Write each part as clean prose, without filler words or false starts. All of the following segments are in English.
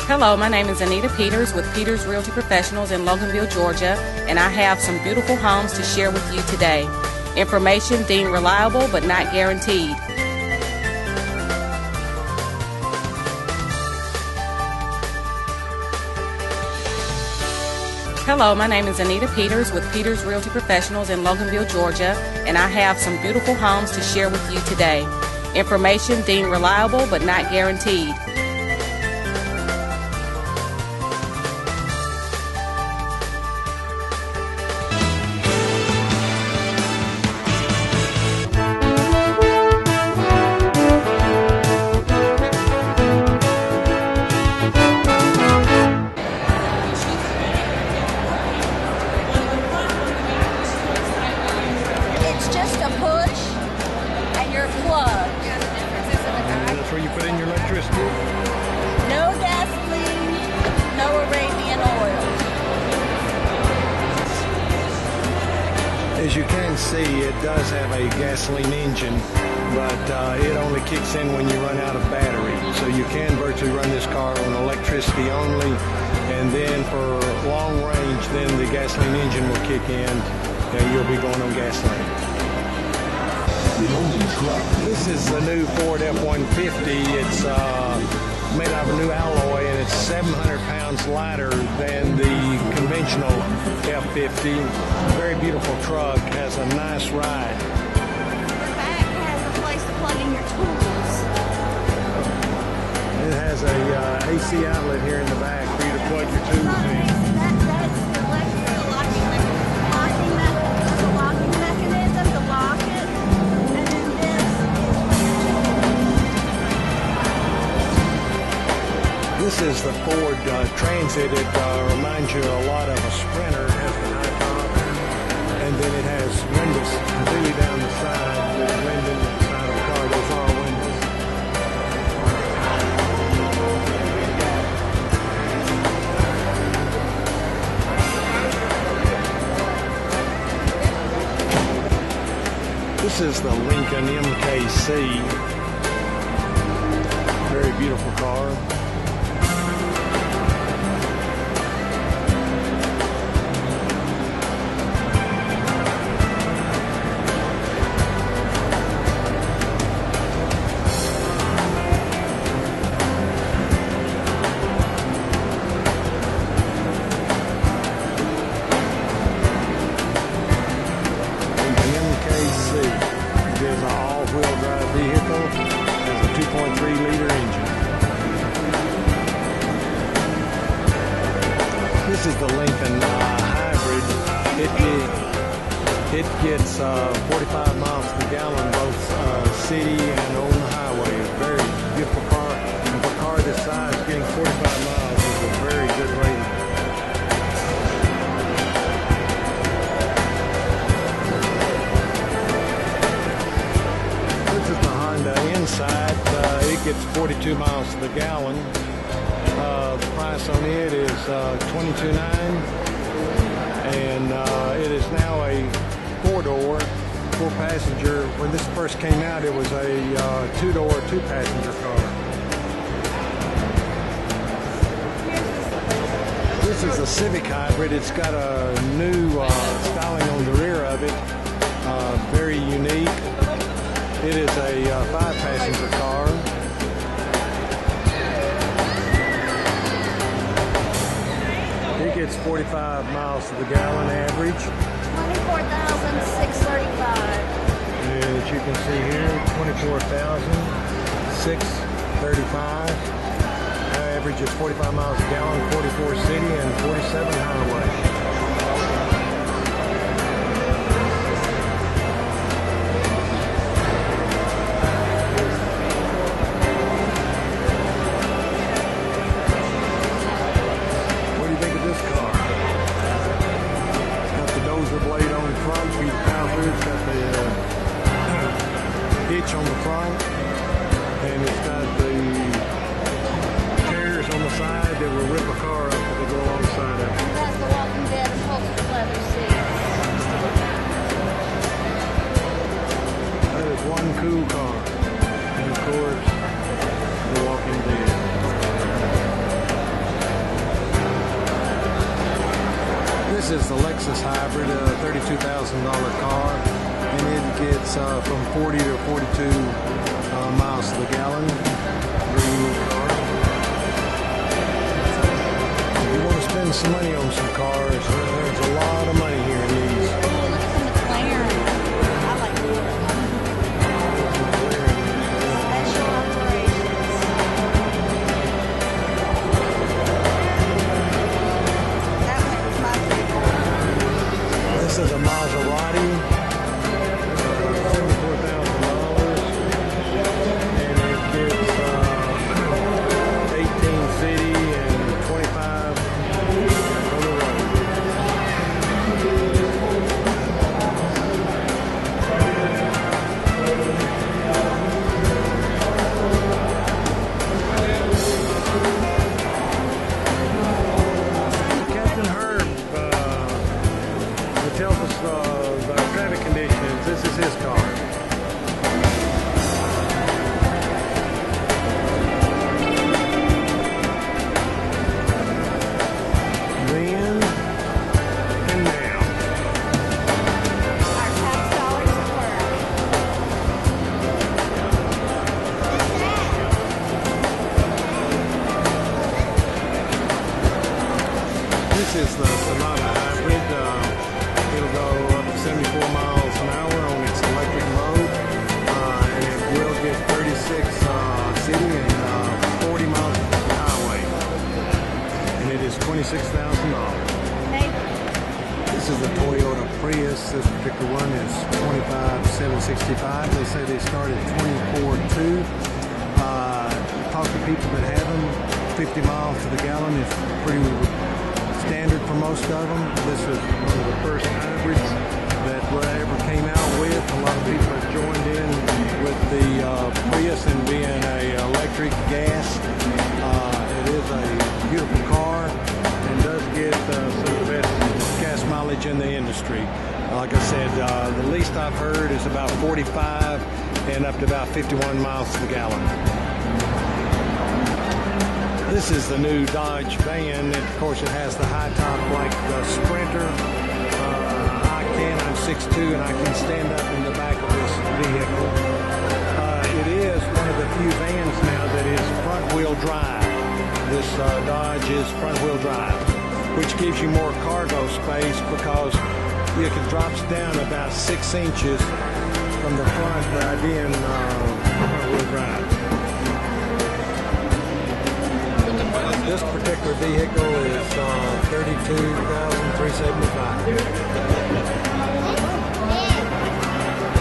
Hello, my name is Anita Peters with Peters Realty Professionals in Loganville, Georgia, and I have some beautiful homes to share with you today. Information deemed reliable but not guaranteed. Hello, my name is Anita Peters with Peters Realty Professionals in Loganville, Georgia, and I have some beautiful homes to share with you today. Information deemed reliable but not guaranteed. That's where you put in your electricity. No gasoline, no Arabian oil. As you can see, it does have a gasoline engine, but it only kicks in when you run out of battery. So you can virtually run this car on electricity only, and then for long range, then the gasoline engine will kick in, and you'll be going on gasoline. This is the new Ford F-150. It's made out of a new alloy, and it's 700 pounds lighter than the conventional F-50. Very beautiful truck, has a nice ride. The back has a place to plug in your tools. It has a AC outlet here in the back for you to plug your tools in. That's the electrical locking mechanism. There's a locking mechanism to lock it. This is the Ford Transit. It reminds you a lot of a Sprinter. It has the high top, and then it has windows completely down the side that blend into the side of the car. Those are windows. This is the Lincoln MKC. Very beautiful car. It is an all-wheel drive vehicle. It has a 2.3-liter engine. This is the Lincoln Hybrid. It gets 45 miles per gallon both city and on the highway. It's a very beautiful car. And for a car this size, getting 45 miles is a very good rating. Inside, it gets 42 miles to the gallon. The price on it is $22,900, and it is now a four-door, four-passenger. When this first came out, it was a two-door, two-passenger car. This is a Civic Hybrid. It's got a new styling on the rear of it, very unique. It is a five-passenger car. It gets 45 miles to the gallon average. 24,635. And as you can see here, 24,635. Average is 45 miles a gallon, 44 city and 47 highway. Blade on the front, feed power through. It's got the hitch on the front, and it's got the carriers on the side that will rip a car up if they go alongside of it. That's the Walton This is the Lexus Hybrid, a $32,000 car, and it gets from 40 to 42 miles to the gallon. Very unique car. If you want to spend some money on some cars, there's a lot of money here in these. Oh, look at the McLaren. I like the special operations. That one was my favorite. This is a Maserati, $74,000, and it gets 18 city and 25 on the road. Captain Herb tells us the traffic conditions. This is his car. Then and now. Our tax dollars at work. This is the Sonata Hybrid. It'll go up to 74 miles an hour on its electric mode, and it will get 36 city and 40 miles on the highway. And it is $26,000. This is the Toyota Prius. This particular one is $25,765. They say they start at $24,200. Talk to people that have them. 50 miles to the gallon is pretty standard for most of them. This is one of the first hybrids that ever came out with. A lot of people have joined in with the Prius and being a electric gas. It is a beautiful car and does get some of the best gas mileage in the industry. Like I said, the least I've heard is about 45 and up to about 51 miles to the gallon. This is the new Dodge van. Of course, it has the high top like the Sprinter. I can. I'm 6'2", and I can stand up in the back of this vehicle. It is one of the few vans now that is front-wheel drive. This Dodge is front-wheel drive, which gives you more cargo space because it drops down about 6 inches from the front by being front-wheel drive. This particular vehicle is $32,375.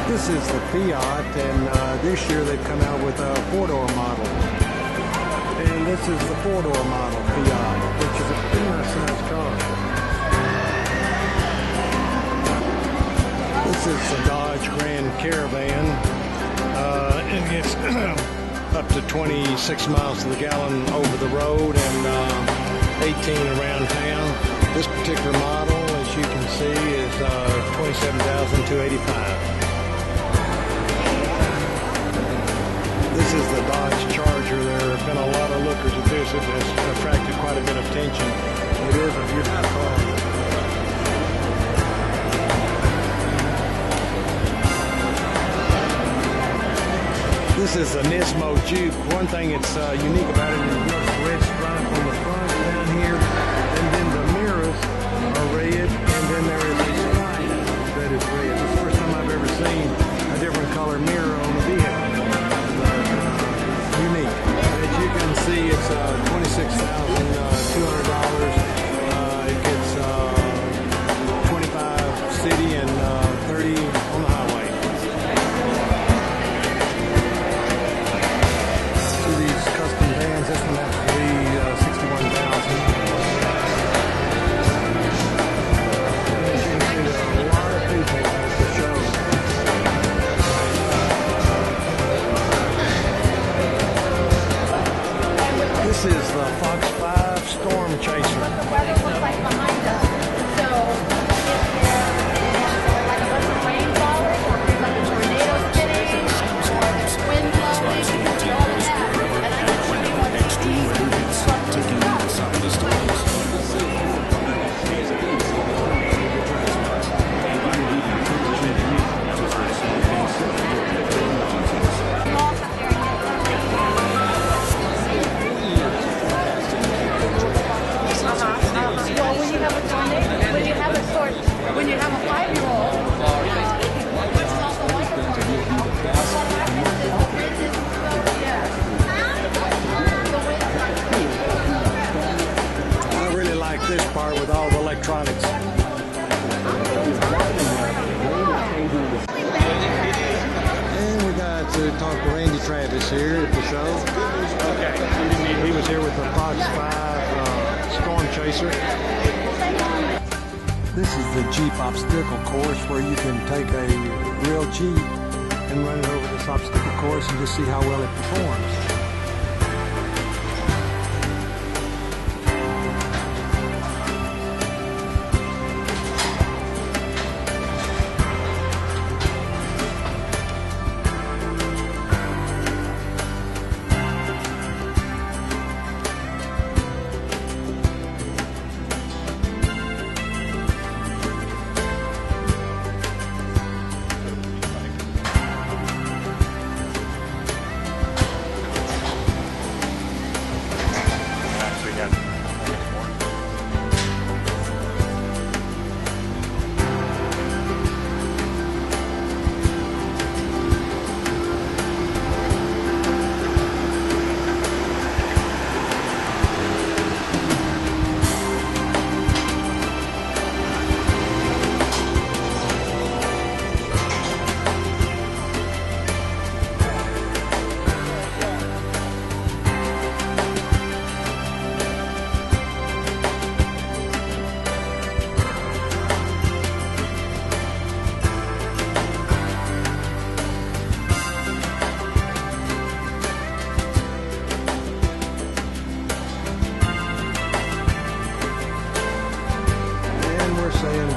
This is the Fiat, and this year they've come out with a 4-door model. And this is the 4-door model Fiat, which is a pretty nice sized car. This is the Dodge Grand Caravan. It gets up to 26 miles to the gallon over the road and 18 around town. This particular model, as you can see, is $27,285. This is the Dodge Charger. There have been a lot of lookers at this. It has attracted quite a bit of attention. It is a beautiful car. This is the Nismo Juke. One thing that's unique about it is the red stripe on the front down here, and then the mirrors are red, and then there is a stripe that is red. It's the first time I've ever seen a different color mirror on the vehicle. Unique. As you can see, it's $26,200. It gets 25 city and 30 on the highway. This one has to be $61,000. As you can see, there are a lot of people at the show. This is the Fox 5 Storm Chaser. What the weather looks like behind us. So, if there's like a bunch of rainfalls, or there's like a tornado spinning, or there's wind blowing, you can see all of that. And I can show you what it is. Taking in some of the stories. at the show. Okay. He was here with the Fox 5 Storm Chaser. This is the Jeep obstacle course where you can take a real Jeep and run it over this obstacle course and just see how well it performs.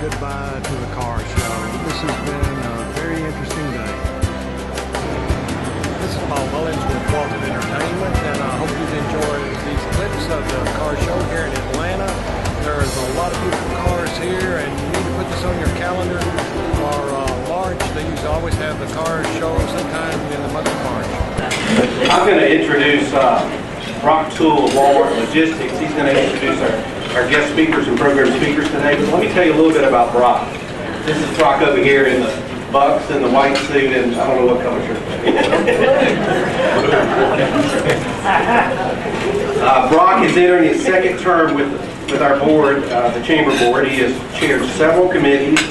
Goodbye to the car show. This has been a very interesting day. This is Paul Mullins with Walton Entertainment, and I hope you've enjoyed these clips of the car show here in Atlanta. There's a lot of beautiful cars here, and you need to put this on your calendar for March. They used to always have the car show sometime in the month of March. I'm going to introduce Brock Toole of Walmart Logistics. He's going to introduce our guest speakers and program speakers today. But let me tell you a little bit about Brock. This is Brock over here in the bucks and the white suit, and I don't know what color shirt. Brock is entering his second term with our board, the Chamber Board. He has chaired several committees,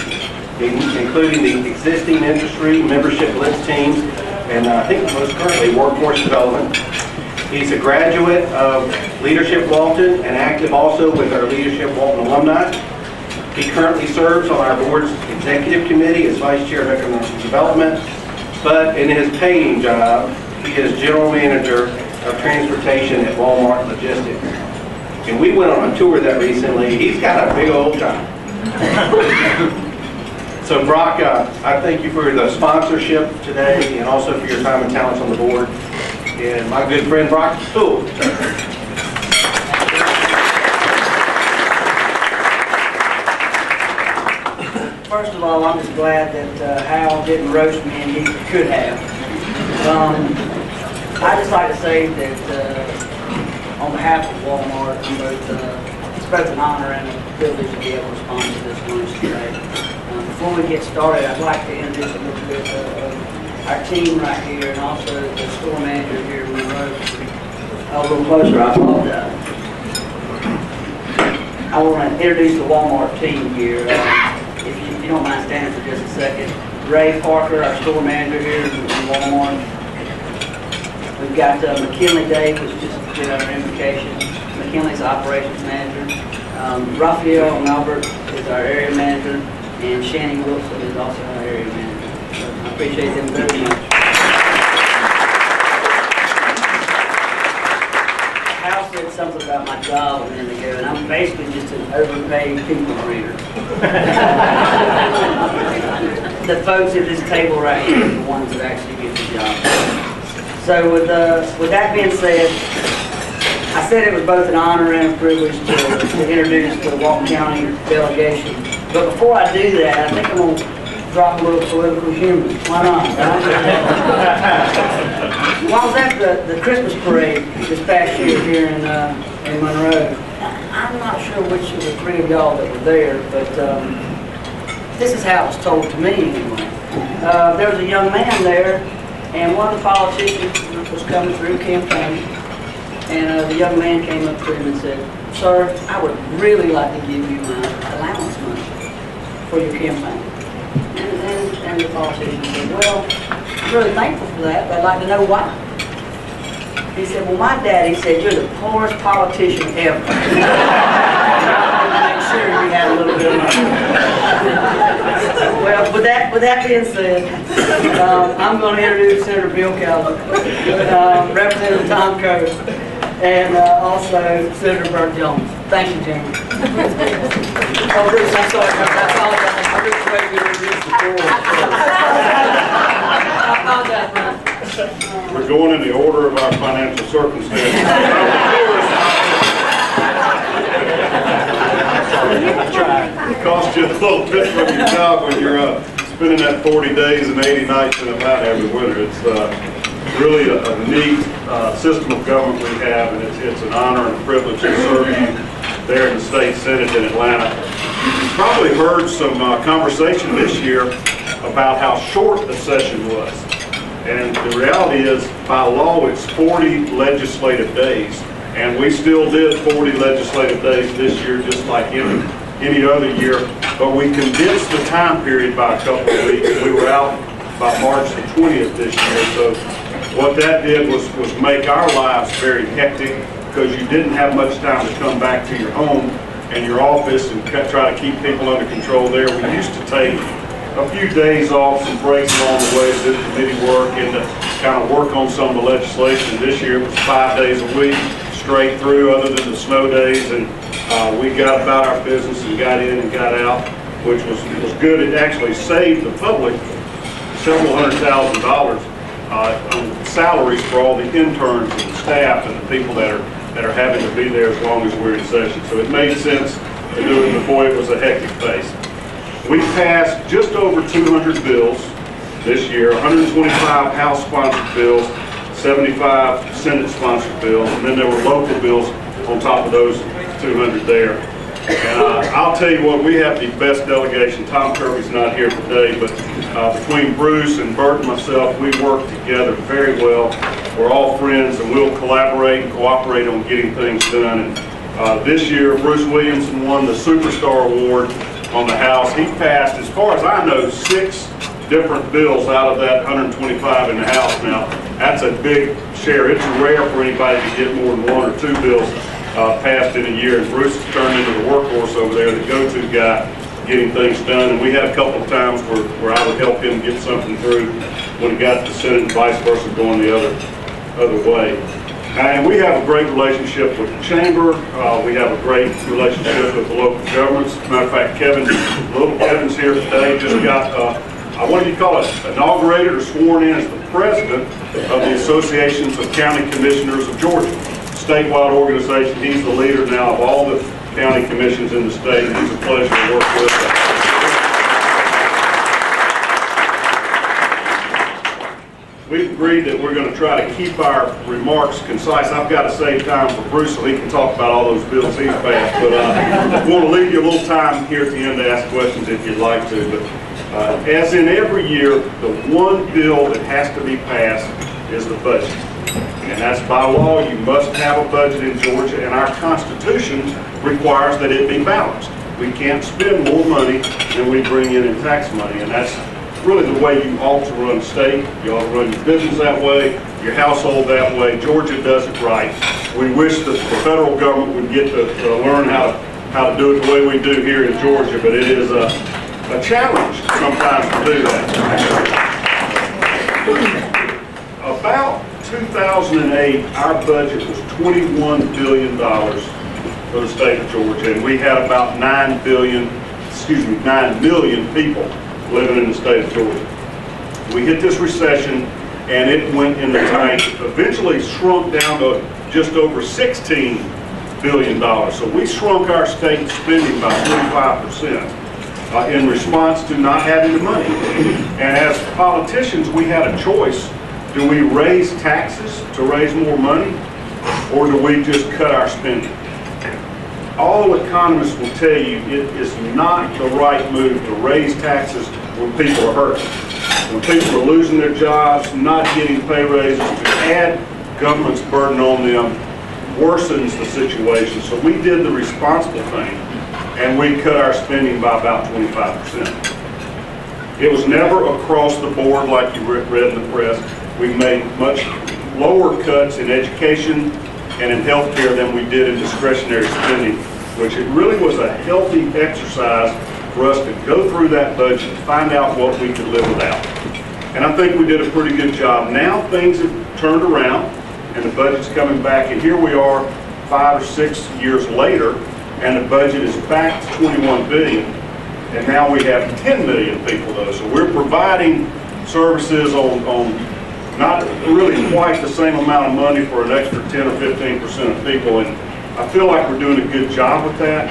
including the existing industry membership list teams, and I think most currently workforce development. He's a graduate of Leadership Walton and active also with our Leadership Walton alumni. He currently serves on our board's executive committee as vice chair of economic development, but in his paying job, he is general manager of transportation at Walmart Logistics. And we went on a tour that recently. He's got a big old job. So Brock, I thank you for the sponsorship today and also for your time and talents on the board. And my good friend Brock Toole. First of all, I'm just glad that Hal didn't roast me and he could have. I'd just like to say that on behalf of Walmart, it's both an honor and a privilege to be able to sponsor this lunch today. Before we get started, I'd like to introduce a little bit of our team right here and also the store manager here in Monroe. A little closer, I apologize. I want to introduce the Walmart team here. If you don't mind standing for just a second. Ray Parker, our store manager here in Walmart. We've got McKinley Dave, who's just did our invocation. McKinley's operations manager. Raphael Melbert is our area manager. And Shannon Wilson is also our area manager. I appreciate them very much. Hal said something about my job a minute ago, and I'm basically just an overpaid people breeder. The folks at this table right here are the ones that actually get the job. So with that being said, I said it was both an honor and a privilege to introduce the Walton County delegation. But before I do that, I think I'm going to drop a little political humor. Why not? While I was at the Christmas parade this past year here in Monroe, I'm not sure which of the three of y'all that were there, but this is how it was told to me anyway. There was a young man there, and one of the politicians was coming through campaigning, and the young man came up to him and said, "Sir, I would really like to give you my allowance money for your campaign." And the politician said, "Well, I'm really thankful for that, but I'd like to know why." He said, well, my daddy said, you're the poorest politician ever. And I wanted to make sure you had a little bit of money. Well, with that being said, I'm going to introduce Senator Bill Cowler, Representative Tom Coe, and also Senator Burt Jones. Thank you, gentlemen. Oh, Bruce, I'm sorry. I apologize. I just waited to introduce the floor. I apologize, Bruce. We're going in the order of our financial circumstances. It costs you a little bit from your job when you're spending that 40 days and 80 nights in Atlanta every winter. It's really a neat system of government we have, and it's an honor and a privilege to serve you there in the state Senate in Atlanta. You've probably heard some conversation this year about how short the session was. And the reality is, by law, it's 40 legislative days. And we still did 40 legislative days this year, just like any other year. But we condensed the time period by a couple of weeks. We were out by March the 20th this year. So what that did was make our lives very hectic, because you didn't have much time to come back to your home and your office and try to keep people under control there. We used to take a few days off, some breaks along the way to do committee work and to kind of work on some of the legislation. This year it was 5 days a week, straight through, other than the snow days, and we got about our business and got in and got out, which was good. It actually saved the public several $100,000 on salaries for all the interns and the staff and the people that are having to be there as long as we're in session. So it made sense to do it before it was a hectic pace. We passed just over 200 bills this year, 125 House-sponsored bills, 75 Senate-sponsored bills, and then there were local bills on top of those 200 there. And I'll tell you what, we have the best delegation. Tom Kirby's not here today, but between Bruce and Bert and myself, we work together very well. We're all friends, and we'll collaborate and cooperate on getting things done. And this year, Bruce Williamson won the Superstar Award on the House. He passed, as far as I know, 6 different bills out of that 125 in the House. Now, that's a big share. It's rare for anybody to get more than 1 or 2 bills passed in a year, and Bruce has turned into the workhorse over there, the go-to guy getting things done. And we had a couple of times where I would help him get something through when he got to the Senate, and vice versa, going the other way. And we have a great relationship with the Chamber. We have a great relationship with the local governments. As a matter of fact, little Kevin's here today, just got, what do you call it, inaugurated or sworn in as the president of the Associations of County Commissioners of Georgia. Statewide organization. He's the leader now of all the county commissions in the state, and he's a pleasure to work with. We've agreed that we're going to try to keep our remarks concise. I've got to save time for Bruce so he can talk about all those bills he's passed, but I want to leave you a little time here at the end to ask questions if you'd like to. But as in every year, the one bill that has to be passed is the budget. And that's by law. You must have a budget in Georgia, and our Constitution requires that it be balanced. We can't spend more money than we bring in tax money, and that's really the way you ought to run the state. You ought to run your business that way, your household that way. Georgia does it right. We wish that the federal government would get to learn how to do it the way we do here in Georgia, but it is a challenge sometimes to do that. About 2008, our budget was $21 billion for the state of Georgia, and we had about 9 million people living in the state of Georgia. We hit this recession, and it went in the tank, eventually shrunk down to just over $16 billion. So we shrunk our state spending by 25% in response to not having the money. And as politicians, we had a choice. Do we raise taxes to raise more money, or do we just cut our spending? All economists will tell you it is not the right move to raise taxes when people are hurting. When people are losing their jobs, not getting pay raises, to add government's burden on them worsens the situation. So we did the responsible thing, and we cut our spending by about 25%. It was never across the board like you read in the press. We made much lower cuts in education and in healthcare than we did in discretionary spending, which it really was a healthy exercise for us to go through that budget and find out what we could live without. And I think we did a pretty good job. Now things have turned around and the budget's coming back, and here we are 5 or 6 years later, and the budget is back to 21 billion, and now we have 10 million people though. So we're providing services on not really quite the same amount of money for an extra 10 or 15% of people, and I feel like we're doing a good job with that.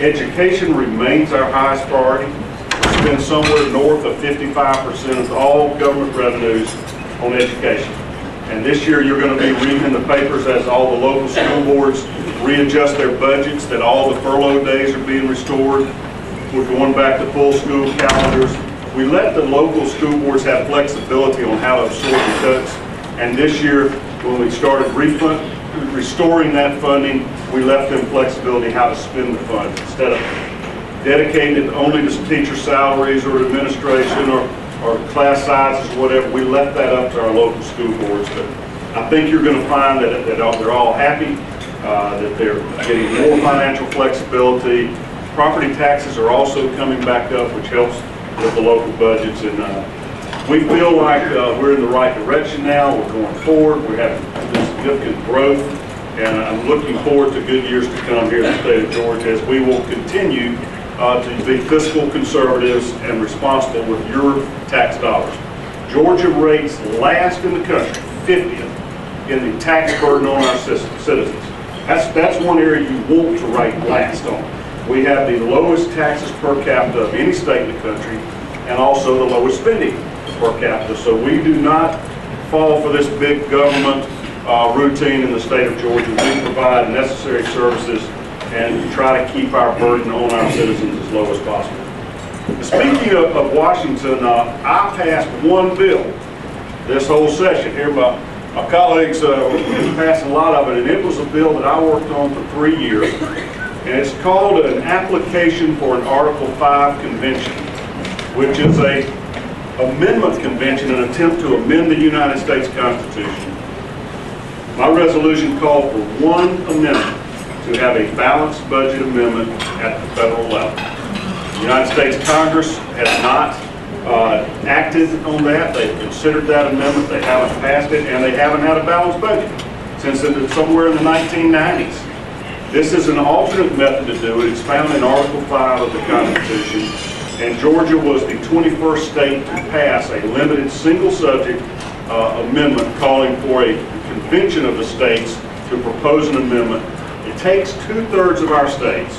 Education remains our highest priority. We spend somewhere north of 55% of all government revenues on education. And this year you're going to be reading in the papers as all the local school boards readjust their budgets that all the furlough days are being restored. We're going back to full school calendars. We let the local school boards have flexibility on how to absorb the cuts. And this year, when we started restoring that funding, we left them flexibility how to spend the funds. Instead of dedicating it only to teacher salaries or administration or class sizes or whatever, we left that up to our local school boards. But I think you're going to find that they're all happy, that they're getting more financial flexibility. Property taxes are also coming back up, which helps with the local budgets. And we feel like we're in the right direction now. We're going forward. We're having significant growth. And I'm looking forward to good years to come here in the state of Georgia as we will continue to be fiscal conservatives and responsible with your tax dollars. Georgia rates last in the country, 50th, in the tax burden on our citizens. That's one area you want to rate last on. We have the lowest taxes per capita of any state in the country, and also the lowest spending per capita. So we do not fall for this big government routine in the state of Georgia. We provide necessary services and try to keep our burden on our citizens as low as possible. Speaking of Washington, I passed one bill this whole session here. My colleagues passed a lot of it, and it was a bill that I worked on for 3 years. And it's called an application for an Article 5 convention, which is a amendment convention, an attempt to amend the United States Constitution. My resolution called for one amendment to have a balanced budget amendment at the federal level. The United States Congress has not acted on that. They've considered that amendment. They haven't passed it, and they haven't had a balanced budget since somewhere in the 1990s. This is an alternate method to do it. It's found in Article 5 of the Constitution, and Georgia was the 21st state to pass a limited single-subject amendment calling for a convention of the states to propose an amendment. It takes 2/3 of our states,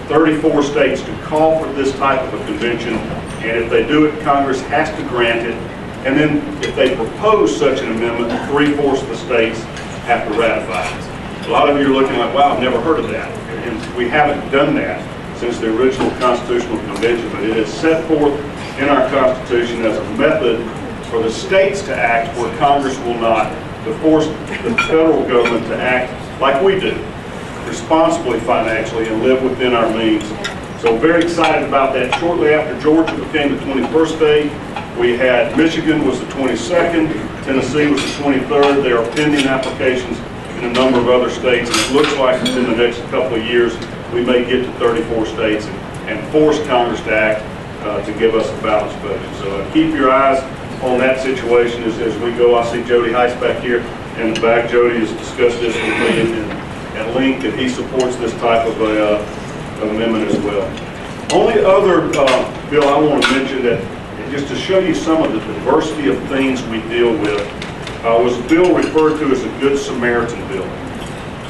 34 states, to call for this type of a convention, and if they do it, Congress has to grant it, and then if they propose such an amendment, 3/4 of the states have to ratify it. A lot of you are looking like, wow, I've never heard of that. And we haven't done that since the original Constitutional Convention, but it is set forth in our Constitution as a method for the states to act where Congress will not, to force the federal government to act like we do, responsibly financially and live within our means. So very excited about that. Shortly after Georgia became the 21st state, we had Michigan was the 22nd, Tennessee was the 23rd. There are pending applications in a number of other states, and it looks like within the next couple of years we may get to 34 states and force Congress to act to give us a balanced budget. So keep your eyes on that situation as we go. I see Jody Heiss back here in the back. Jody has discussed this with me at length, and he supports this type of amendment as well. Only other bill I want to mention, that just to show you some of the diversity of things we deal with, was a bill referred to as a Good Samaritan bill.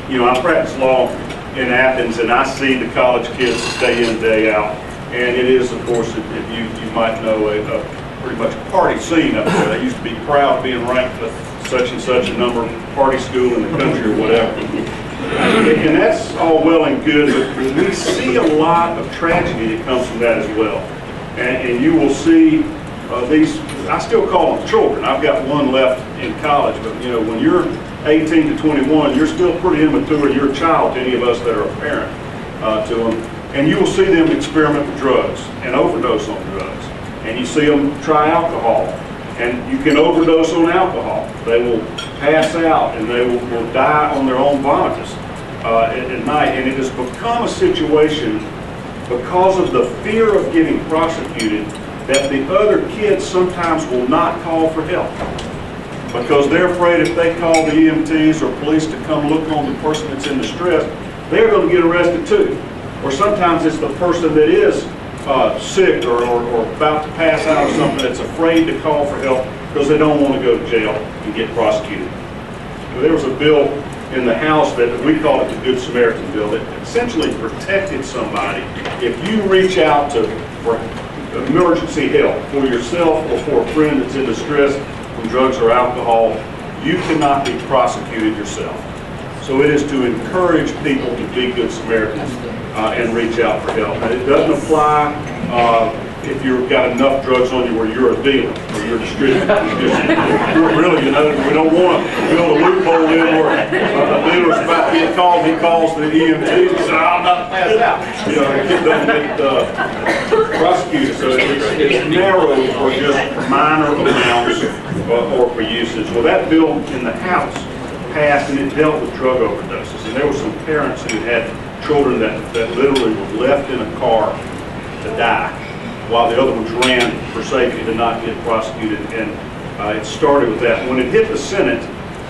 You know, I practice law in Athens, and I see the college kids day in, day out. And it is, of course, if you might know, a pretty much a party scene up there. They used to be proud of being ranked such and such a number party school in the country or whatever. And that's all well and good, but we see a lot of tragedy that comes from that as well. And you will see these, I still call them children. I've got one left in college, but you know, when you're 18 to 21, you're still pretty immature. You're a child to any of us that are a parent to them. And you will see them experiment with drugs and overdose on drugs. And you see them try alcohol And you can overdose on alcohol. They will pass out and they will die on their own vomitus at night. And it has become a situation, because of the fear of getting prosecuted, that the other kids sometimes will not call for help. Because they're afraid if they call the EMTs or police to come look on the person that's in distress, they're going to get arrested too. Or sometimes it's the person that is sick or about to pass out or something that's afraid to call for help because they don't want to go to jail and get prosecuted. There was a bill in the House that we called it the Good Samaritan bill that essentially protected somebody. If you reach out for emergency help for yourself or for a friend that's in distress from drugs or alcohol, you cannot be prosecuted yourself. So it is to encourage people to be good Samaritans and reach out for help. And it doesn't apply if you've got enough drugs on you where you're a dealer or you're a distributor. Really, you know, we don't want to build a loophole in where a dealer's about to get called, he calls the EMT and says, I'm about to pass out. You know, it doesn't get prosecuted. So it's narrow for just minor amounts or for usage. Well, that bill in the House passed and it dealt with drug overdoses. And there were some parents who had children that literally were left in a car to die while the other ones ran for safety to not get prosecuted. And it started with that. When it hit the Senate,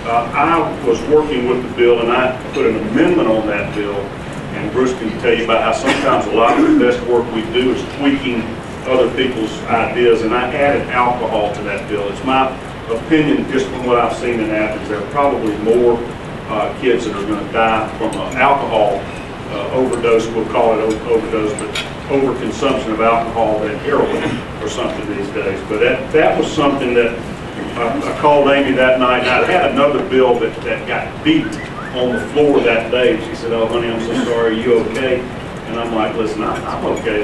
I was working with the bill and I put an amendment on that bill. And Bruce can tell you about how sometimes a lot of the best work we do is tweaking other people's ideas. And I added alcohol to that bill. It's my opinion, just from what I've seen in Athens, there are probably more kids that are going to die from an alcohol overdose, we'll call it overdose, but overconsumption of alcohol than heroin or something these days. But that was something that I called Amy that night, and I had another bill that got beat on the floor that day. She said, oh honey, I'm so sorry, are you okay? And I'm like, listen, I'm okay.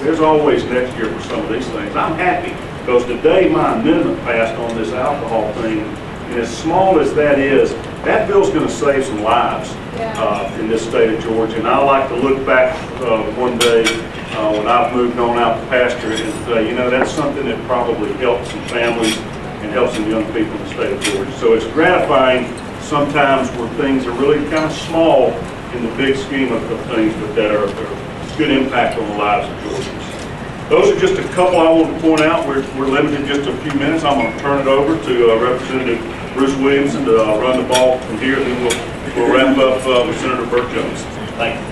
There's always next year for some of these things. I'm happy because today my amendment passed on this alcohol thing, and as small as that is, that bill's going to save some lives in this state of Georgia. And I like to look back one day when I've moved on out to pasture and say, you know, that's something that probably helps some families and helps some young people in the state of Georgia. So it's gratifying sometimes where things are really kind of small in the big scheme of things, but that are good impact on the lives of Georgians. Those are just a couple I want to point out. We're limited just a few minutes. I'm going to turn it over to Representative Bruce Williamson to run the ball from here, and then we'll wrap up with Senator Burt Jones. Thank you.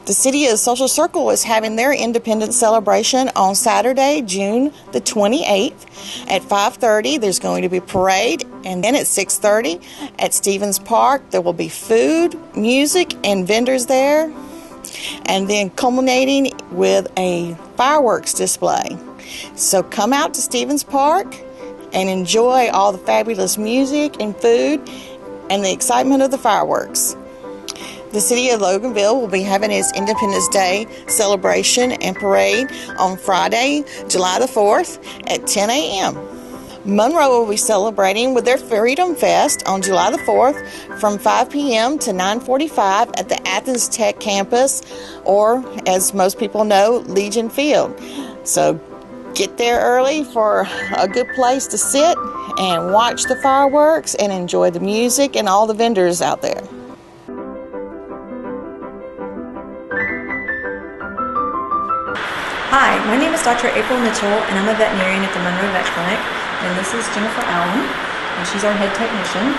The City of Social Circle is having their Independence celebration on Saturday, June the 28th at 5:30. There's going to be a parade, and then at 6:30 at Stevens Park, there will be food, music, and vendors there, and then culminating with a fireworks display. So come out to Stevens Park and enjoy all the fabulous music and food and the excitement of the fireworks. The City of Loganville will be having its Independence Day celebration and parade on Friday, July the 4th at 10 a.m. Monroe will be celebrating with their Freedom Fest on July the 4th from 5 p.m. to 9:45 at the Athens Tech campus, or as most people know, Legion Field. So get there early for a good place to sit and watch the fireworks and enjoy the music and all the vendors out there. Hi, my name is Dr. April Mitchell, and I'm a veterinarian at the Monroe Vet Clinic, and this is Jennifer Allen, and she's our head technician.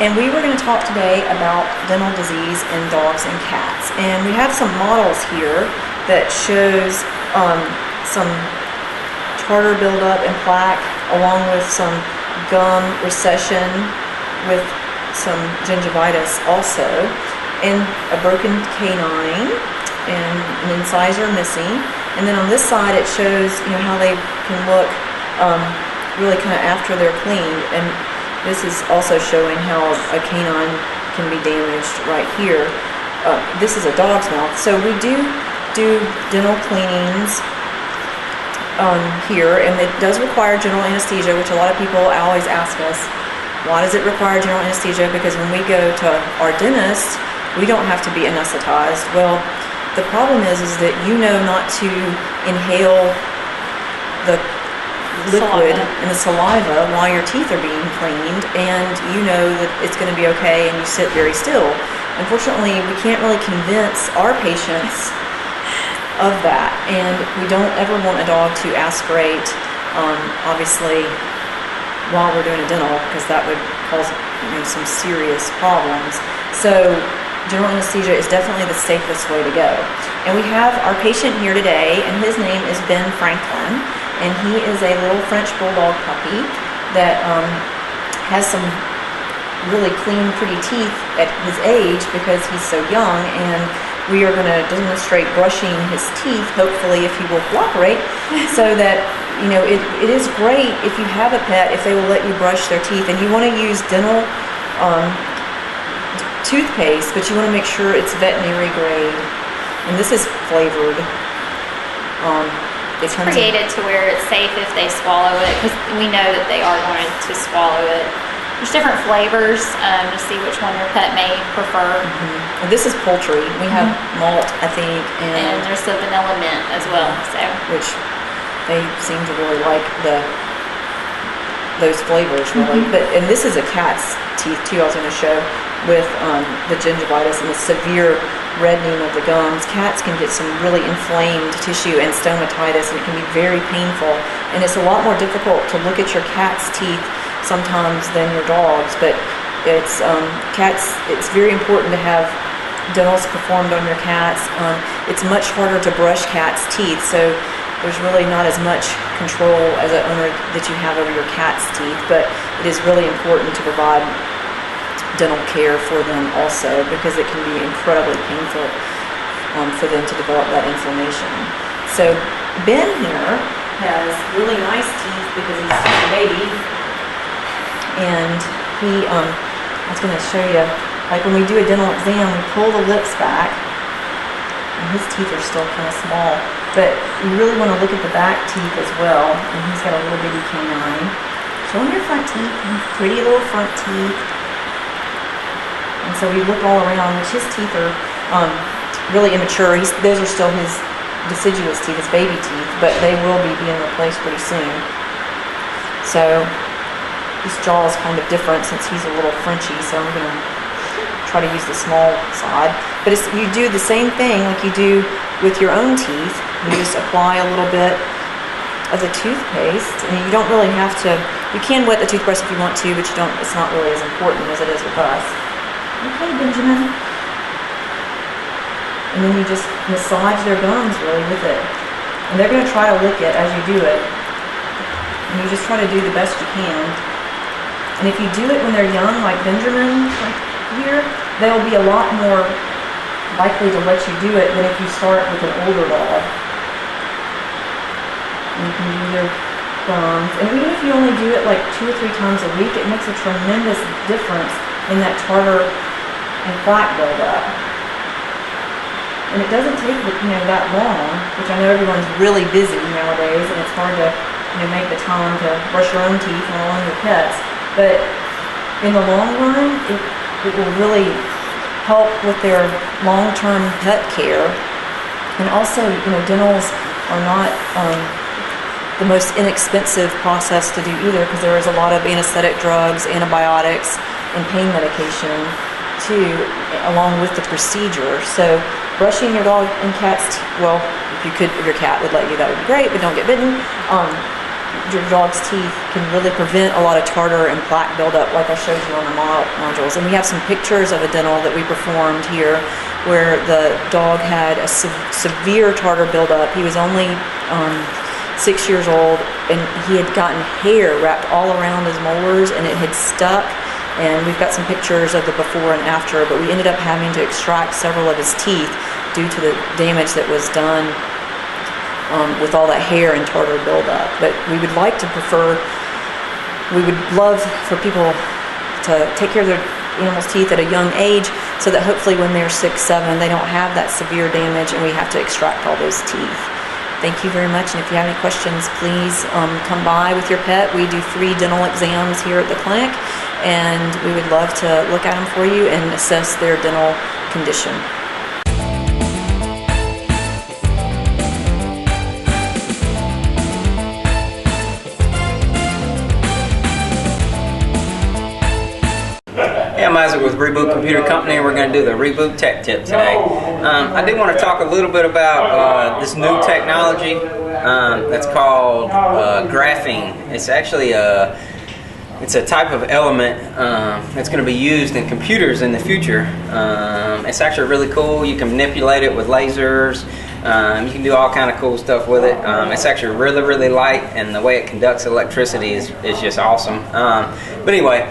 And we were going to talk today about dental disease in dogs and cats. And we have some models here that shows some tartar buildup and plaque, along with some gum recession with some gingivitis also, and a broken canine and an incisor missing. And then on this side it shows, you know, how they can look really kind of after they're cleaned. And this is also showing how a canine can be damaged right here. This is a dog's mouth. So we do dental cleanings here, and it does require general anesthesia, which a lot of people always ask us, why does it require general anesthesia? Because when we go to our dentist, we don't have to be anesthetized. Well, the problem is that you know not to inhale the liquid Saliva. and the saliva while your teeth are being cleaned, and you know that it's going to be okay, and you sit very still. Unfortunately, we can't really convince our patients of that, and we don't ever want a dog to aspirate, obviously, while we're doing a dental, because that would cause some serious problems. So general anesthesia is definitely the safest way to go. And we have our patient here today, and his name is Ben Franklin, and he is a little French bulldog puppy that has some really clean, pretty teeth at his age because he's so young, and we are going to demonstrate brushing his teeth, hopefully, if he will cooperate, so that, it is great if you have a pet, if they will let you brush their teeth, and you want to use dental toothpaste, but you want to make sure it's veterinary grade, and this is flavored. It's created to where it's safe if they swallow it, because we know that they are going to swallow it. There's different flavors to see which one your pet may prefer. And this is poultry. We have malt, I think, And there's the vanilla mint as well. So which they seem to really like those flavors, really. And this is a cat's teeth too. I was going to show with the gingivitis and the severe reddening of the gums. Cats can get some really inflamed tissue and stomatitis, and it can be very painful. And it's a lot more difficult to look at your cat's teeth sometimes than your dogs, but it's cats. It's very important to have dentals performed on your cats. It's much harder to brush cats' teeth, so there's really not as much control as an owner that you have over your cat's teeth, but it is really important to provide dental care for them also, because it can be incredibly painful for them to develop that inflammation. So Ben here has really nice teeth because he's a baby, and he, I was going to show you, like when we do a dental exam, we pull the lips back, and his teeth are still kind of small, but you really want to look at the back teeth as well, and he's got a little bitty canine. Show him your front teeth, pretty little front teeth. And so we look all around, which his teeth are really immature. Those are still his deciduous teeth, his baby teeth, but they will be being replaced pretty soon. So his jaw is kind of different since he's a little Frenchy, so I'm going to try to use the small side. But you do the same thing like you do with your own teeth. You just apply a little bit of the toothpaste, and you don't really have to, you can wet the toothbrush if you want to, but you don't, it's not really as important as it is with us. Okay, Benjamin. And then you just massage their gums really with it. And they're going to try to lick it as you do it. And you just try to do the best you can. And if you do it when they're young, like Benjamin, like here, they'll be a lot more likely to let you do it than if you start with an older dog. And you can do their gums. And even if you only do it like 2 or 3 times a week, it makes a tremendous difference in that tartar and plaque buildup. And it doesn't take that long, which I know everyone's really busy nowadays, and it's hard to make the time to brush your own teeth and along your pets. But in the long run, it will really help with their long-term pet care. And also, dentals are not the most inexpensive process to do either, because there is a lot of anesthetic drugs, antibiotics, and pain medication too, along with the procedure. So brushing your dog and cat's teeth, if your cat would let you, that would be great, but don't get bitten. Your dog's teeth can really prevent a lot of tartar and plaque buildup, like I showed you on the modules. And we have some pictures of a dental that we performed here where the dog had a severe tartar buildup. He was only 6 years old, and he had gotten hair wrapped all around his molars, and it had stuck. And we've got some pictures of the before and after, but we ended up having to extract several of his teeth due to the damage that was done with all that hair and tartar buildup. But we would love for people to take care of their animals' teeth at a young age, so that hopefully when they're 6, 7, they don't have that severe damage and we have to extract all those teeth. Thank you very much, and if you have any questions, please come by with your pet. We do free dental exams here at the clinic, and we would love to look at them for you and assess their dental condition. I'm Isaac with Reboot Computer Company, and we're going to do the Reboot Tech Tip today. I did want to talk a little bit about this new technology that's called graphene. It's actually it's a type of element that's going to be used in computers in the future. It's actually really cool. You can manipulate it with lasers. You can do all kind of cool stuff with it. It's actually really, really light, and the way it conducts electricity is just awesome. But anyway,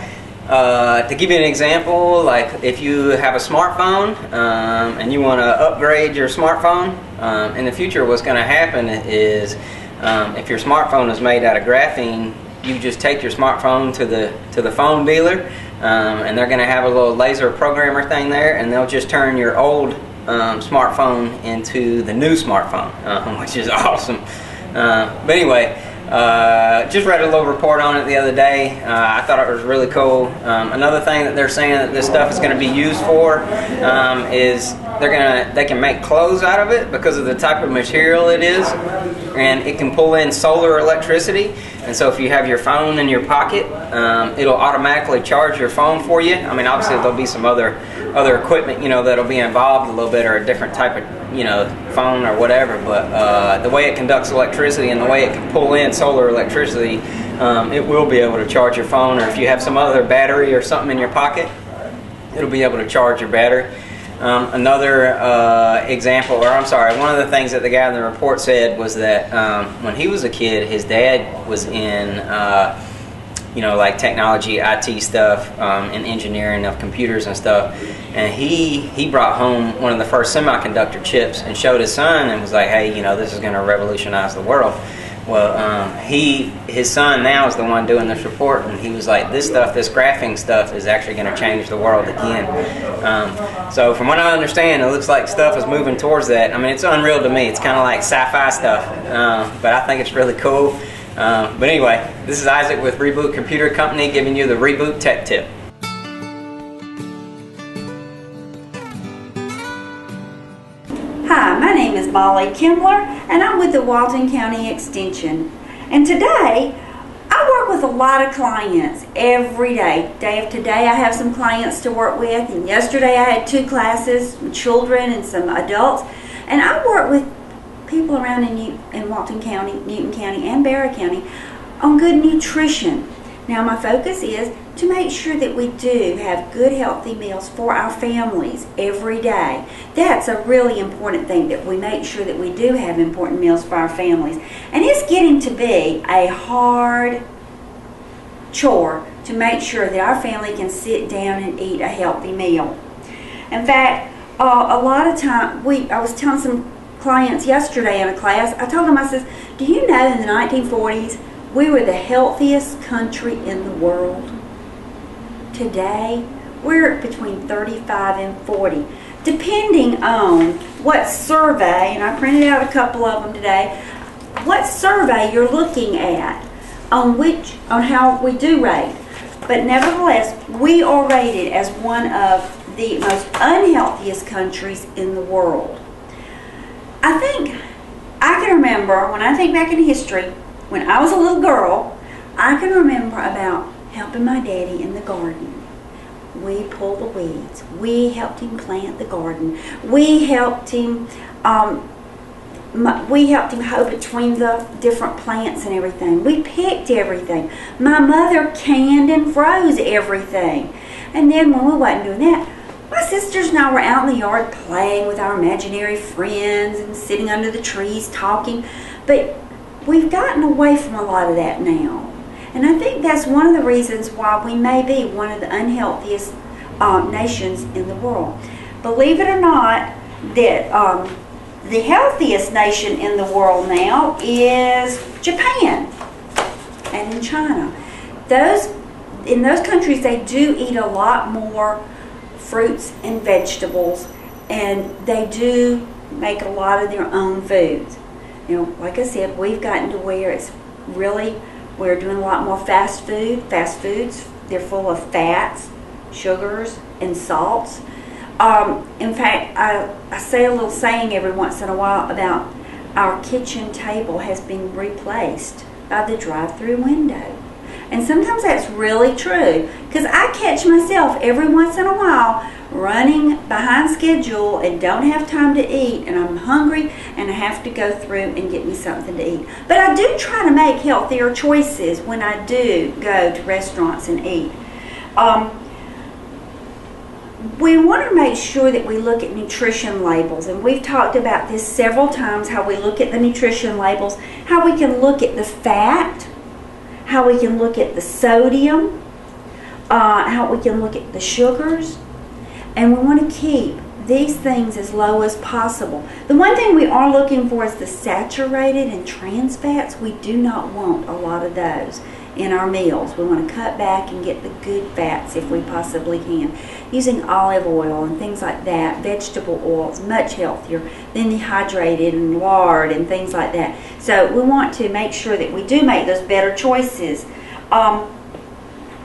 to give you an example, like if you have a smartphone and you want to upgrade your smartphone, in the future what's going to happen is if your smartphone is made out of graphene, you just take your smartphone to the phone dealer, and they're going to have a little laser programmer thing there, and they'll just turn your old smartphone into the new smartphone, which is awesome. But anyway, just read a little report on it the other day. I thought it was really cool. Another thing that they're saying that this stuff is going to be used for is they can make clothes out of it because of the type of material it is, and it can pull in solar electricity. And so if you have your phone in your pocket, it'll automatically charge your phone for you. I mean, obviously there'll be some other equipment, that'll be involved a little bit, or a different type of, phone or whatever. But the way it conducts electricity and the way it can pull in solar electricity, it will be able to charge your phone. Or if you have some other battery or something in your pocket, it'll be able to charge your battery. Another example, or I'm sorry, one of the things that the guy in the report said was that when he was a kid, his dad was in, like technology, IT stuff, and engineering of computers and stuff. And he brought home one of the first semiconductor chips and showed his son and was like, hey, this is going to revolutionize the world. Well, his son now is the one doing this report, and he was like, this graphing stuff is actually going to change the world again. So from what I understand, it looks like stuff is moving towards that. I mean, it's unreal to me. It's kind of like sci-fi stuff, but I think it's really cool. But anyway, this is Isaac with Reboot Computer Company giving you the Reboot Tech Tip. Hi, my name is Molly Kimbler, and I'm with the Walton County Extension. And today, I work with a lot of clients every day. Day after day, I have some clients to work with, and yesterday I had 2 classes, some children and some adults. And I work with people around in Walton County, Newton County, and Barrow County on good nutrition. Now, my focus is to make sure that we do have good, healthy meals for our families every day. That's a really important thing, that we make sure that we do have important meals for our families. And it's getting to be a hard chore to make sure that our family can sit down and eat a healthy meal. In fact, a lot of time, I was telling some clients yesterday in a class, I told them, I said, do you know in the 1940s, we were the healthiest country in the world? Today, we're between 35 and 40, depending on what survey, and I printed out a couple of them today, what survey you're looking at on how we do rate. But nevertheless, we are rated as one of the most unhealthiest countries in the world. I can remember, when I think back in history, when I was a little girl, I can remember about helping my daddy in the garden. We pulled the weeds. We helped him plant the garden. We helped him hoe between the different plants and everything. We picked everything. My mother canned and froze everything. And then when we wasn't doing that, my sisters and I were out in the yard playing with our imaginary friends and sitting under the trees talking. But we've gotten away from a lot of that now. And I think that's one of the reasons why we may be one of the unhealthiest nations in the world. Believe it or not, that the healthiest nation in the world now is Japan and in China. In those countries, they do eat a lot more fruits and vegetables, and they do make a lot of their own foods. Like I said, we've gotten to where it's really, we're doing a lot more fast food. Fast foods, they're full of fats, sugars, and salts. In fact, I say a little saying every once in a while about our kitchen table has been replaced by the drive-through window. And sometimes that's really true. Because I catch myself every once in a while running behind schedule and don't have time to eat, and I'm hungry and I have to go through and get me something to eat. But I do try to make healthier choices when I do go to restaurants and eat. We want to make sure that we look at nutrition labels, and we've talked about this several times, how we look at the nutrition labels, how we can look at the fat, how we can look at the sodium, how we can look at the sugars, and we want to keep these things as low as possible. The one thing we are looking for is the saturated and trans fats. We do not want a lot of those in our meals. We want to cut back and get the good fats if we possibly can. Using olive oil and things like that, vegetable oils, much healthier than dehydrated and lard and things like that. So we want to make sure that we do make those better choices.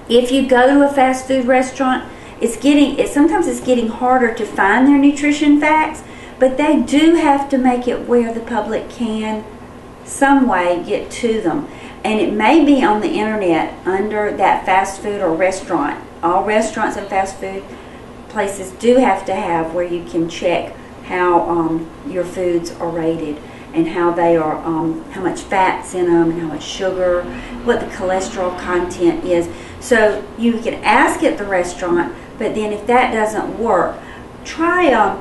If you go to a fast food restaurant, sometimes it's getting harder to find their nutrition facts, but they do have to make it where the public can some way get to them. And it may be on the internet under that fast food or restaurant. All restaurants and fast food places do have to have where you can check how your foods are rated and how they are, how much fat's in them and how much sugar, what the cholesterol content is. So you can ask at the restaurant, but then if that doesn't work, try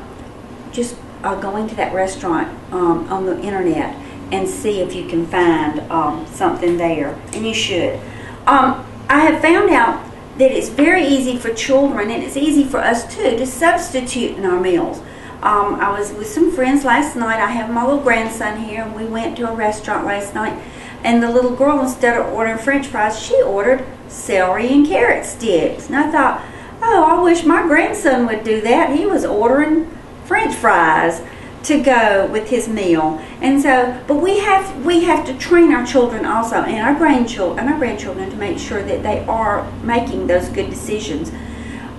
just going to that restaurant on the internet and see if you can find something there, and you should. I have found out that it's very easy for children, and it's easy for us too, to substitute in our meals. I was with some friends last night. I have my little grandson here, and we went to a restaurant last night, and the little girl, instead of ordering French fries, she ordered celery and carrot sticks. And I thought, oh, I wish my grandson would do that. He was ordering French fries to go with his meal. And so, but we have to train our children also, and our grandchildren to make sure that they are making those good decisions.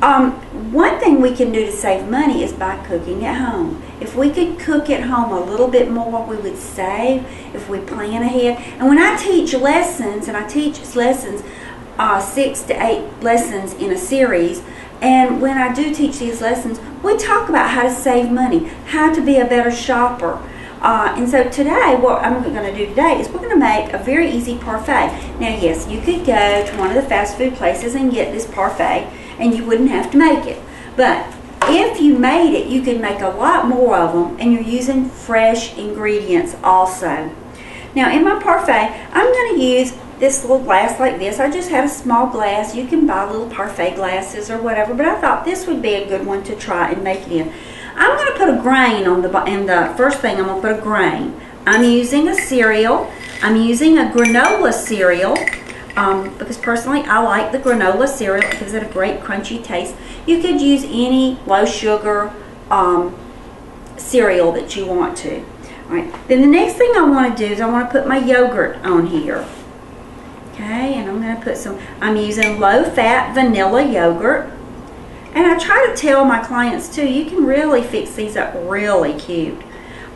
One thing we can do to save money is by cooking at home. If we could cook at home a little bit more, we would save if we plan ahead. And when I teach lessons, and I teach lessons, 6 to 8 lessons in a series, and when I do teach these lessons, we talk about how to save money, how to be a better shopper. And so today, what I'm going to do today is we're going to make a very easy parfait. Now, yes, you could go to one of the fast food places and get this parfait, and you wouldn't have to make it. But if you made it, you could make a lot more of them, and you're using fresh ingredients also. Now, in my parfait, I'm going to use this little glass like this. I just had a small glass. You can buy little parfait glasses or whatever, but I thought this would be a good one to try and make it in. I'm going to put a grain on the first thing I'm going to put a grain. I'm using a cereal. I'm using a granola cereal because personally I like the granola cereal. It gives it a great crunchy taste. You could use any low sugar cereal that you want to. All right. Then the next thing I want to do is I want to put my yogurt on here. Okay, and I'm going to put I'm using low-fat vanilla yogurt. And I try to tell my clients too, you can really fix these up really cute.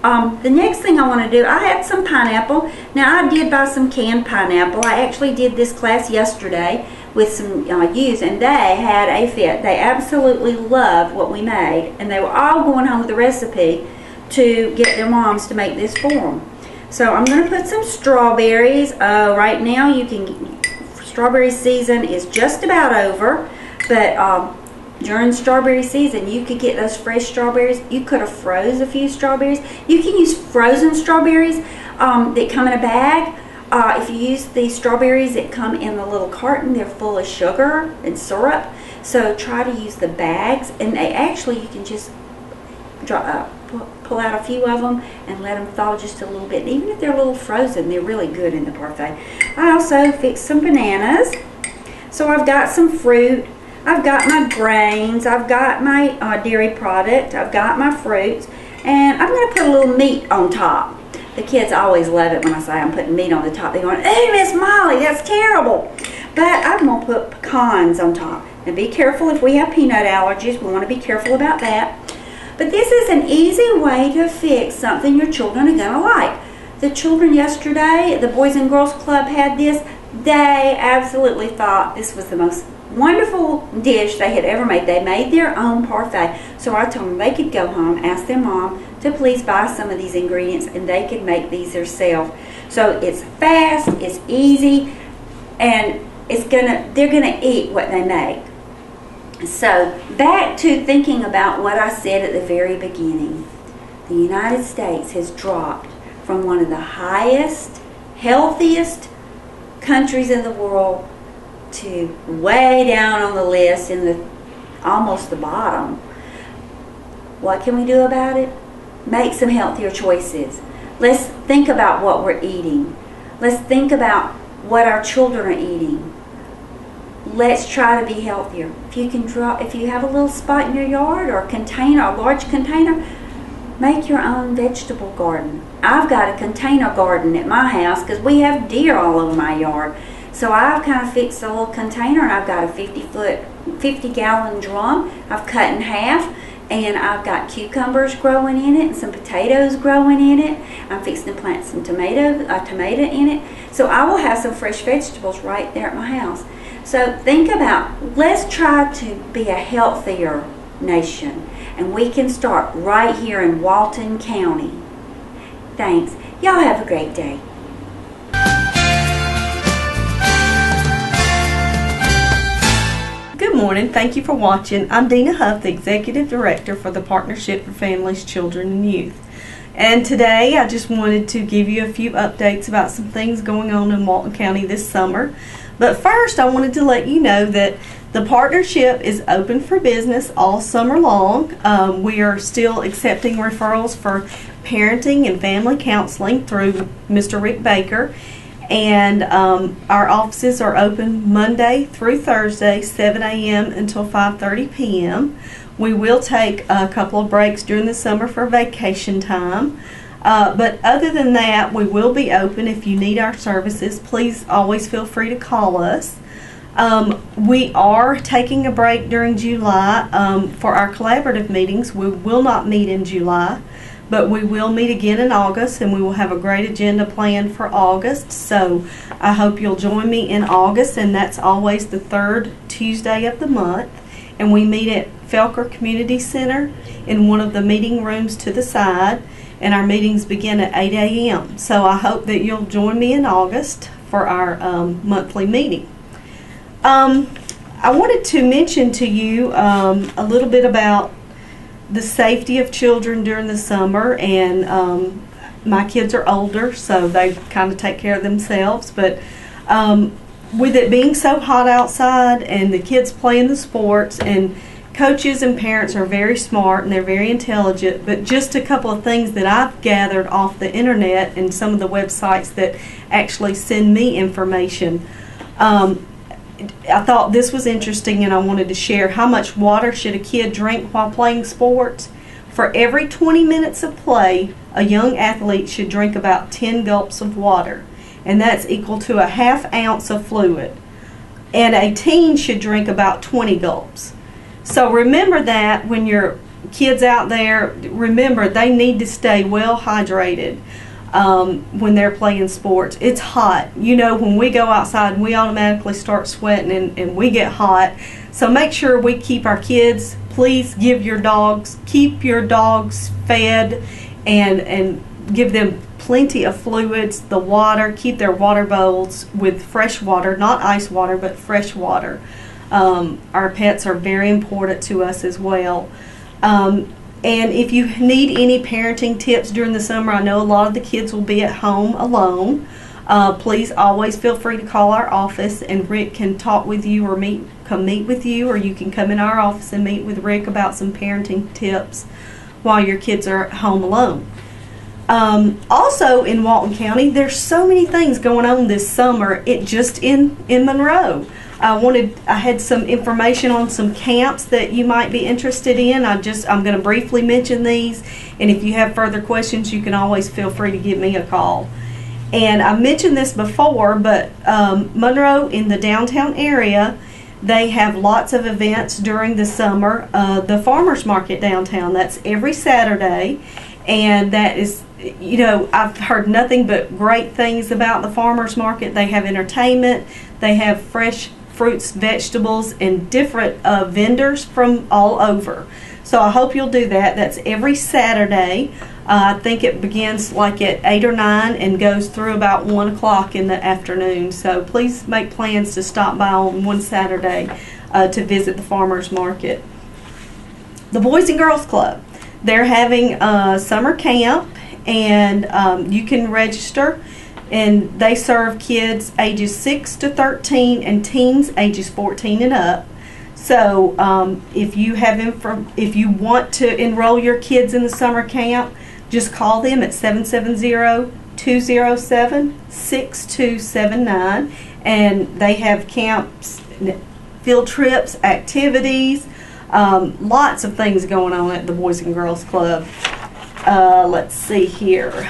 The next thing I want to do, I had some pineapple. Now, I did buy some canned pineapple. I actually did this class yesterday with some youth, and they had a fit. They absolutely loved what we made, and they were all going home with the recipe to get their moms to make this for them. So I'm going to put some strawberries. Right now, strawberry season is just about over, but during strawberry season, you could get those fresh strawberries. You could have froze a few strawberries. You can use frozen strawberries that come in a bag. If you use these strawberries that come in the little carton, they're full of sugar and syrup. So try to use the bags, and you can just pull out a few of them and let them thaw just a little bit. And even if they're a little frozen, they're really good in the parfait. I also fixed some bananas. So I've got some fruit. I've got my grains. I've got my dairy product. I've got my fruits. And I'm going to put a little meat on top. The kids always love it when I say I'm putting meat on the top. They're going, "Hey, Miss Molly, that's terrible." But I'm going to put pecans on top. And be careful if we have peanut allergies. We want to be careful about that. But this is an easy way to fix something your children are going to like. The children yesterday, the Boys and Girls Club had this. They absolutely thought this was wonderful dish they had ever made. They made their own parfait. So I told them they could go home, ask their mom to please buy some of these ingredients, and they could make these themselves. So it's fast, it's easy, and they're gonna eat what they make. So back to thinking about what I said at the very beginning. The United States has dropped from one of the highest, healthiest countries in the world to way down on the list in almost the bottom. What can we do about it? Make some healthier choices. Let's think about what we're eating. Let's think about what our children are eating. Let's try to be healthier. If you have a little spot in your yard or a container, a large container, make your own vegetable garden. I've got a container garden at my house because we have deer all over my yard. So I've kind of fixed a little container, and I've got a 50-gallon drum I've cut in half, and I've got cucumbers growing in it and some potatoes growing in it. I'm fixing to plant some tomato in it. So I will have some fresh vegetables right there at my house. So think about, let's try to be a healthier nation, and we can start right here in Walton County. Thanks. Y'all have a great day. Good morning. Thank you for watching. I'm Dina Huff, the Executive Director for the Partnership for Families, Children, and Youth. And today I just wanted to give you a few updates about some things going on in Walton County this summer. But first, I wanted to let you know that the partnership is open for business all summer long. We are still accepting referrals for parenting and family counseling through Mr. Rick Baker. And our offices are open Monday through Thursday, 7 a.m. until 5:30 p.m. We will take a couple of breaks during the summer for vacation time. But other than that, we will be open. If you need our services, please always feel free to call us. We are taking a break during July for our collaborative meetings. We will not meet in July, but we will meet again in August, and we will have a great agenda planned for August. So I hope you'll join me in August, and that's always the third Tuesday of the month. And we meet at Felker Community Center in one of the meeting rooms to the side, and our meetings begin at 8 a.m. So I hope that you'll join me in August for our monthly meeting. I wanted to mention to you a little bit about the safety of children during the summer, and my kids are older, so they kind of take care of themselves, but with it being so hot outside and the kids playing the sports, and coaches and parents are very smart and they're very intelligent, but just a couple of things that I've gathered off the internet and some of the websites that actually send me information. I thought this was interesting, and I wanted to share. How much water should a kid drink while playing sports? For every 20 minutes of play, a young athlete should drink about 10 gulps of water, and that's equal to a ½ ounce of fluid. And a teen should drink about 20 gulps. So remember that when your kids out there, remember they need to stay well hydrated. When they're playing sports. It's hot. You know, when we go outside, we automatically start sweating, and we get hot. So make sure we keep our kids. Please keep your dogs fed, and give them plenty of fluids, the water. Keep their water bowls with fresh water, not ice water, but fresh water. Our pets are very important to us as well. And if you need any parenting tips during the summer, I know a lot of the kids will be at home alone. Please always feel free to call our office, and Rick can talk with you or come meet with you, or you can come in our office and meet with Rick about some parenting tips while your kids are at home alone. Also in Walton County, there's so many things going on this summer. Just in Monroe. I had some information on some camps that you might be interested in. I'm going to briefly mention these, and if you have further questions, you can always feel free to give me a call. And I mentioned this before, but Monroe, in the downtown area, they have lots of events during the summer. The farmers market downtown, that's every Saturday, and that is, you know, I've heard nothing but great things about the farmers market. They have entertainment, they have fresh fruits, vegetables, and different vendors from all over. So I hope you'll do that. That's every Saturday. I think it begins like at 8 or 9 and goes through about 1 o'clock in the afternoon. So please make plans to stop by on one Saturday to visit the farmers market. The Boys and Girls Club, they're having a summer camp, and you can register, and they serve kids ages 6 to 13 and teens ages 14 and up. So if you want to enroll your kids in the summer camp, just call them at 770-207-6279, and they have camps, field trips, activities, lots of things going on at the Boys and Girls Club. Let's see here.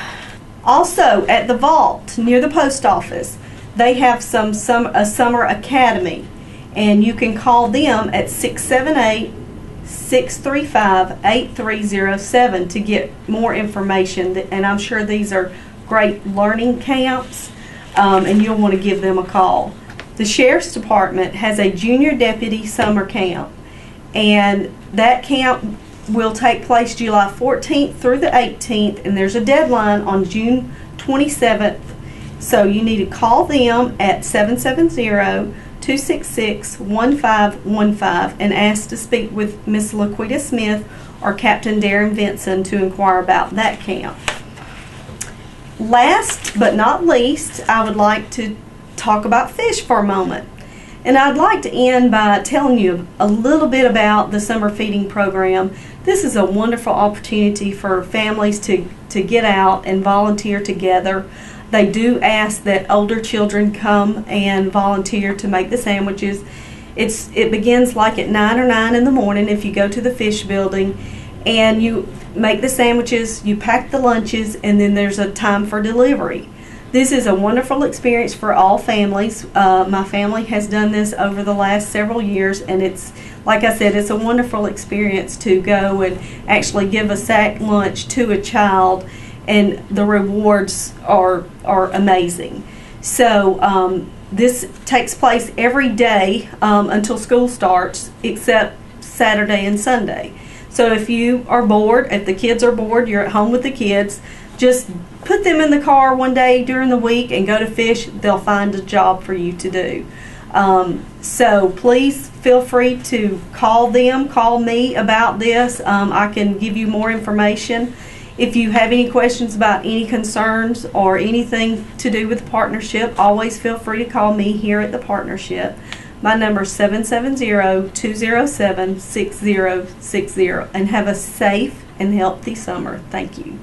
Also at the Vault near the post office, they have a summer academy, and you can call them at 678-635-8307 to get more information. And I'm sure these are great learning camps, and you'll want to give them a call. The Sheriff's Department has a junior deputy summer camp, and that camp will take place July 14th through the 18th, and there's a deadline on June 27th. So you need to call them at 770-266-1515 and ask to speak with Miss Laquita Smith or Captain Darren Vinson to inquire about that camp. Last but not least, I would like to talk about fish for a moment. And I'd like to end by telling you a little bit about the summer feeding program. This is a wonderful opportunity for families to get out and volunteer together. They do ask that older children come and volunteer to make the sandwiches. It begins like at 9 or 9 in the morning if you go to the fish building, and you make the sandwiches, you pack the lunches, and then there's a time for delivery. This is a wonderful experience for all families. My family has done this over the last several years, and it's, like I said, it's a wonderful experience to go and actually give a sack lunch to a child, and the rewards are amazing. So this takes place every day until school starts, except Saturday and Sunday. So if you are bored, if the kids are bored, you're at home with the kids, just put them in the car one day during the week and go to fish. They'll find a job for you to do. So please feel free to call me about this. I can give you more information. If you have any questions about any concerns or anything to do with the partnership, always feel free to call me here at the partnership. My number is 770-207-6060, and have a safe and healthy summer. Thank you.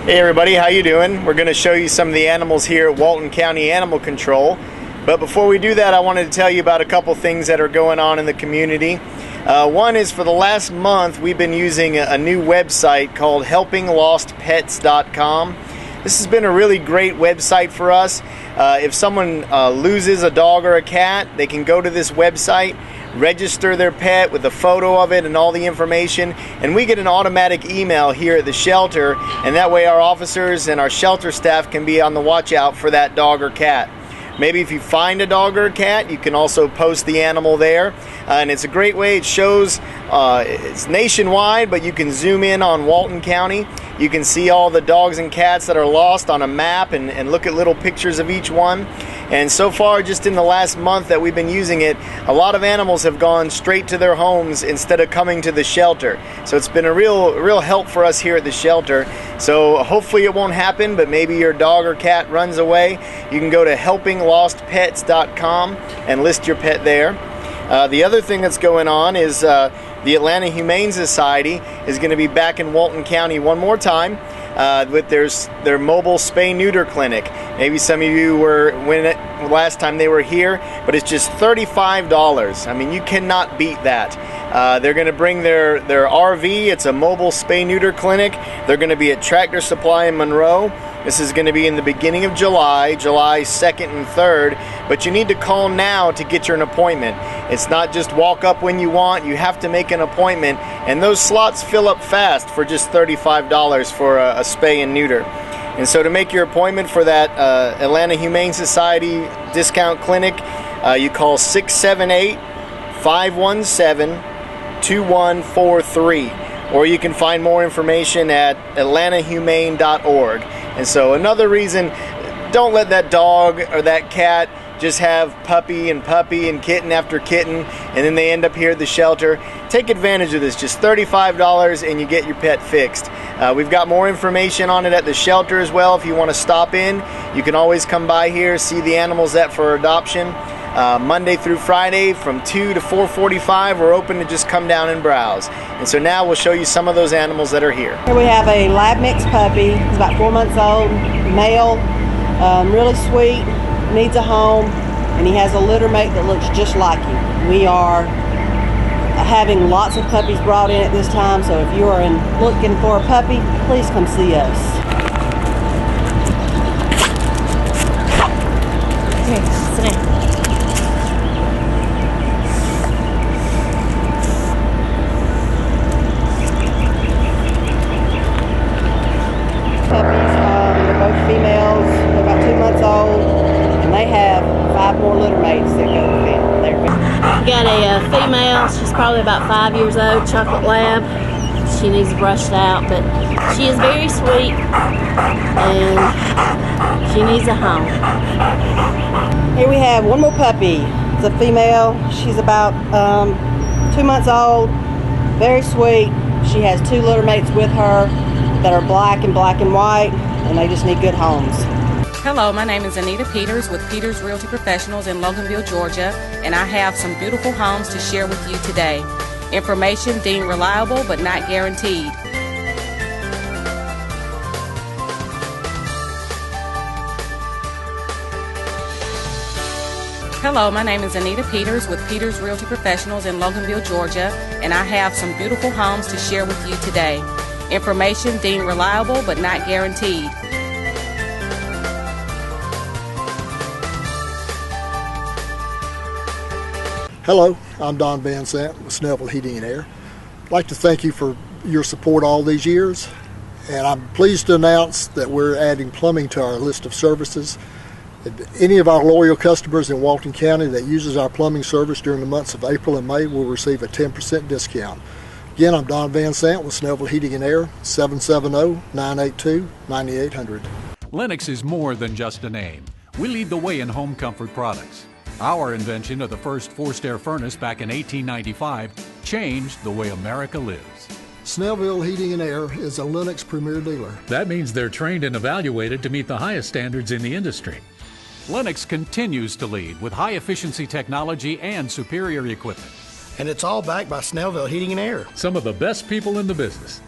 Hey everybody, how you doing? We're going to show you some of the animals here at Walton County Animal Control. But before we do that, I wanted to tell you about a couple things that are going on in the community. One is, for the last month, we've been using a new website called helpinglostpets.com. This has been a really great website for us. If someone loses a dog or a cat, they can go to this website, register their pet with a photo of it and all the information, and we get an automatic email here at the shelter, and that way our officers and our shelter staff can be on the watch out for that dog or cat. Maybe if you find a dog or a cat, you can also post the animal there. And it's a great way. It shows, it's nationwide, but you can zoom in on Walton County. You can see all the dogs and cats that are lost on a map and look at little pictures of each one. And so far, just in the last month that we've been using it, a lot of animals have gone straight to their homes instead of coming to the shelter. So it's been a real help for us here at the shelter. So hopefully it won't happen, but maybe your dog or cat runs away. You can go to helpinglostpets.com and list your pet there. The other thing that's going on is the Atlanta Humane Society is going to be back in Walton County one more time with their mobile spay-neuter clinic. Maybe some of you were last time they were here, but it's just $35. I mean, you cannot beat that. They're going to bring their RV. It's a mobile spay-neuter clinic. They're going to be at Tractor Supply in Monroe, This is going to be in the beginning of July 2nd and 3rd, but you need to call now to get your appointment. It's not just walk up when you want, you have to make an appointment, and those slots fill up fast for just $35 for a spay and neuter. And so to make your appointment for that Atlanta Humane Society discount clinic, you call 678-517-2143, or you can find more information at atlantahumane.org. And so another reason, don't let that dog or that cat just have puppy and kitten after kitten, and then they end up here at the shelter. Take advantage of this, just $35 and you get your pet fixed. We've got more information on it at the shelter as well. If you want to stop in, you can always come by here, see the animals that for adoption. Monday through Friday from 2 to 4:45, we're open to just come down and browse. And so now we'll show you some of those animals that are here. Here we have a lab mix puppy. He's about 4 months old, male, really sweet, needs a home, and he has a litter mate that looks just like him. We are having lots of puppies brought in at this time, so if you are looking for a puppy, please come see us. Here, sit down. Puppies, they're both females, they're about 2 months old, and they have 5 more litter mates that go with them. We got a female, she's probably about 5 years old, chocolate lab. She needs brushed out, but she is very sweet and she needs a home. Here we have one more puppy. It's a female. She's about 2 months old, very sweet. She has 2 litter mates with her that are black and white, and they just need good homes. Hello, my name is Anita Peters with Peters Realty Professionals in Loganville, Georgia, and I have some beautiful homes to share with you today. Information deemed reliable but not guaranteed. Hello, my name is Anita Peters with Peters Realty Professionals in Loganville, Georgia, and I have some beautiful homes to share with you today. Information deemed reliable but not guaranteed. Hello, I'm Don Van Sant with Snellville Heating and Air. I'd like to thank you for your support all these years, and I'm pleased to announce that we're adding plumbing to our list of services. Any of our loyal customers in Walton County that uses our plumbing service during the months of April and May will receive a 10% discount. Again, I'm Don Van Sant with Snellville Heating and Air, 770-982-9800. Lennox is more than just a name. We lead the way in home comfort products. Our invention of the first forced air furnace back in 1895 changed the way America lives. Snellville Heating and Air is a Lennox premier dealer. That means they're trained and evaluated to meet the highest standards in the industry. Lennox continues to lead with high efficiency technology and superior equipment. And it's all backed by Snellville Heating and Air. Some of the best people in the business.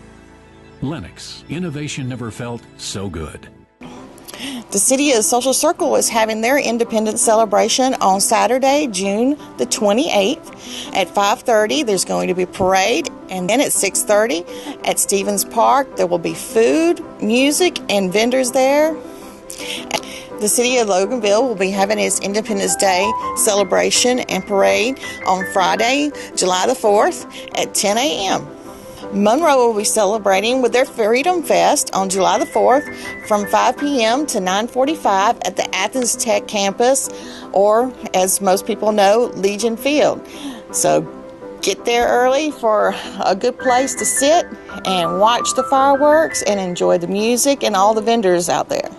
Lennox, innovation never felt so good. The City of Social Circle is having their Independence celebration on Saturday, June the 28th at 5:30. There's going to be a parade, and then at 6:30 at Stevens Park there will be food, music, and vendors there. The City of Loganville will be having its Independence Day celebration and parade on Friday, July the 4th at 10 a.m. Monroe will be celebrating with their Freedom Fest on July the 4th from 5 p.m. to 9:45 at the Athens Tech campus, or as most people know, Legion Field. So get there early for a good place to sit and watch the fireworks and enjoy the music and all the vendors out there.